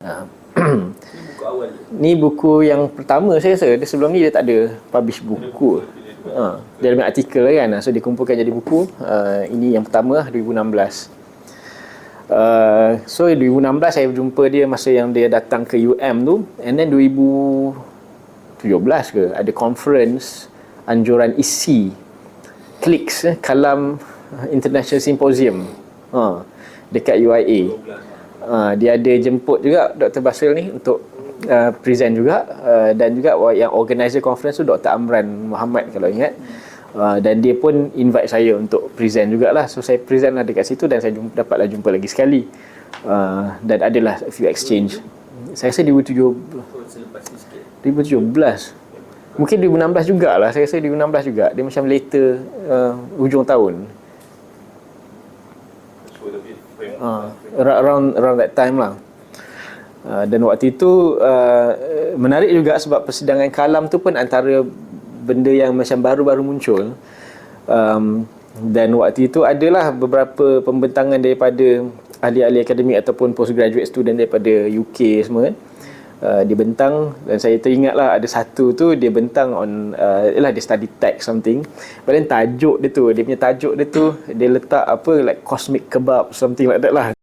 Ah, Ini buku awal je. Ni buku yang pertama saya rasa. Dia sebelum ni dia tak ada publish buku. Dia ada artikel kan. So dia kumpulkan jadi buku. Ini yang pertama 2016. So 2016 saya jumpa dia masa yang dia datang ke UM tu. And then 2017 ke ada conference anjuran isi Clicks Kalam International Symposium dekat UIA. Dia ada jemput juga Dr. Basil ni untuk present juga, dan juga yang organizer conference tu Dr. Amran Muhammad kalau ingat. Dan dia pun invite saya untuk present jugalah. So saya present lah dekat situ dan saya dapatlah jumpa lagi sekali. Dan adalah a few exchange. Saya rasa 2017. Mungkin 2016 jugalah. Saya rasa 2016 juga. Dia macam later hujung tahun. Around that time lah. Dan waktu itu menarik juga sebab persidangan kalam tu pun antara benda yang macam baru-baru muncul. Dan waktu itu adalah beberapa pembentangan daripada ahli-ahli akademik ataupun postgraduate student daripada UK semua kan. Dia bentang, dan saya teringatlah ada satu tu dia bentang on dia study text something. But then tajuk dia punya tajuk dia tu dia letak apa like cosmic kebab something like that lah.